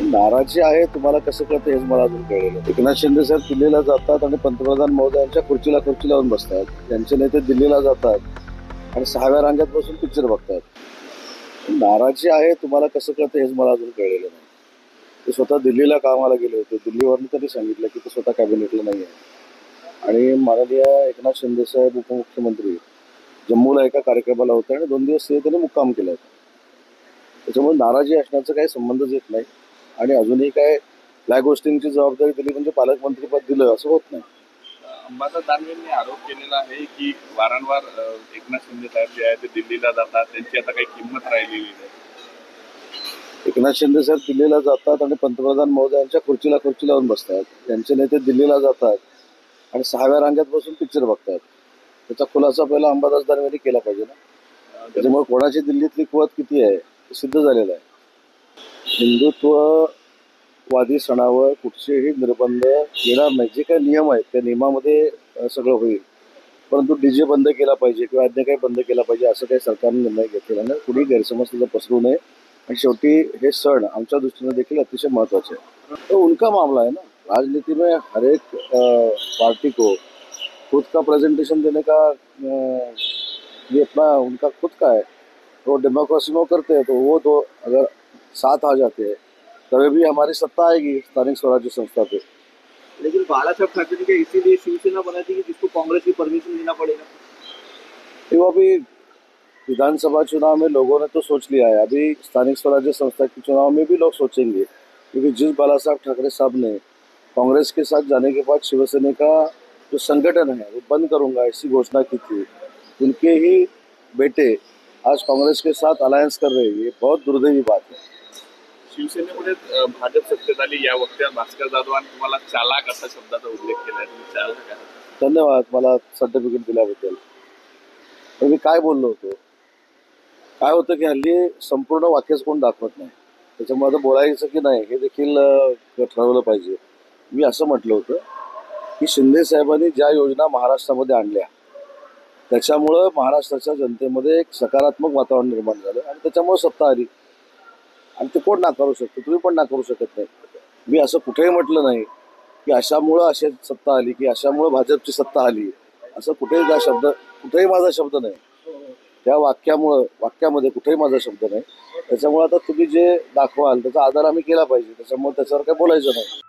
नाराजी आहे तुम्हाला कसं कळतं हेच मला अजून कळलेलं नाही. एकनाथ शिंदे साहेब दिल्लीला जातात आणि पंतप्रधान महोदयांच्या खुर्ची लावून बसतात. त्यांचे नेते दिल्लीला जातात आणि 6व्या रांगेत बसून पिक्चर बघतात. नाराजी आहे तुम्हाला कसं कळतं हेच मला अजून कळलेलं नाही. ते स्वतः दिल्लीला कामाला गेले होते. दिल्लीवरून त्यांनी सांगितलं की ते स्वतः कॅबिनेटला नाही आहे आणि माननीय एकनाथ शिंदे साहेब उपमुख्यमंत्री जम्मूला एका कार्यक्रमाला होते आणि 2 दिवस त्यांनी मुक्काम केला होता. त्याच्यामुळे नाराजी असण्याचा काही संबंधच येत नाही आणि अजूनही काय या गोष्टींची जबाबदारी दिली म्हणजे पालकमंत्रीपद दिलं असं होत नाही. अंबादास दानवेंनी आरोप केलेला आहे की वारंवार एकनाथ शिंदे साहेब जे आहे ते दिल्लीला जातात, त्यांची आता काही किंमत राहिलेली नाही. एकनाथ शिंदे साहेब दिल्लीला जातात आणि पंतप्रधान महोदयांच्या खुर्ची लावून बसतात. त्यांचे नेते दिल्लीला जातात आणि 6व्या रांगेत बसून पिक्चर बघतात. त्याचा खुलासा पहिला अंबादास दानवेंनी केला पाहिजे ना. त्याच्यामुळे कोणाची दिल्लीतली कुवत किती आहे हे सिद्ध झालेलं आहे. हिंदुत्ववादी सणावर कुठचेही निर्बंध येणार नाही. जे काही नियम आहेत त्या नियमामध्ये सगळं होईल. परंतु डीजे बंद केला पाहिजे किंवा अन्य काही बंद केला पाहिजे असं काही सरकारने निर्णय घेतलेला नाही. कुणी गैरसमज त्याचा पसरू नये आणि शेवटी हे सण आमच्या दृष्टीने देखील अतिशय महत्वाचे आहे. तो उनका मामला है ना. राजनीति में हर एक पार्टी को खुद का प्रेजेंटेशन देने का ये अपना उनका खुद का है. तो डेमोक्रेसी में करते हैं तो वो तो अगर साथ आ जाते हैं तभी भी हमारी सत्ता आएगी स्थानिक स्वराज्य संस्था पे. लेकिन बाला साहब ठाकरे ने क्या इसीलिए शिवसेना बनाई थी कि जिसको कांग्रेस की परमिशन लेना पड़ेगा? वो अभी विधानसभा चुनाव में लोगों ने तो सोच लिया है. अभी स्थानिक स्वराज्य संस्था के चुनाव में भी लोग सोचेंगे क्योंकि जिस बाला साहब ठाकरे साहब ने कांग्रेस के साथ जाने के बाद शिवसेना का जो संगठन है वो बंद करूंगा ऐसी घोषणा की थी. उनके ही बेटे आज कांग्रेस के साथ अलायंस कर रहे हैं. ये बहुत दुर्दैवी बात है. शिवसेनेमध्ये भाजप सत्तेत आली या वक्त्यात भास्कर जाधवांनी तुम्हाला चालाक असा शब्दाचा उल्लेख केलाय. तुम्ही चालाक आहात. धन्यवाद मला सर्टिफिकेट दिल्याबद्दल. पण मी काय बोललो होतो. काय होतं की हल्ली संपूर्ण वाक्यच कोण दाखवत नाही. त्याच्यामुळे आता बोलायचं की नाही हे देखील ठरवलं पाहिजे. मी असं म्हटलं होतं की शिंदे साहेबांनी ज्या योजना महाराष्ट्रामध्ये आणल्या त्याच्यामुळं महाराष्ट्राच्या जनतेमध्ये एक सकारात्मक वातावरण निर्माण झालं आणि त्याच्यामुळे सत्ता आली आणि ते कोण नाकारू शकतं. तुम्ही पण नाकारू शकत नाही. मी असं कुठेही म्हटलं नाही की अशामुळं अशी सत्ता आली की अशामुळं भाजपची सत्ता आली असं कुठेही माझा शब्द नाही. त्या वाक्यामध्ये कुठेही माझा शब्द नाही. त्याच्यामुळे आता तुम्ही जे दाखवाल त्याचा आदर आम्ही केला पाहिजे. त्याच्यामुळे त्याच्यावर काय बोलायचं नाही.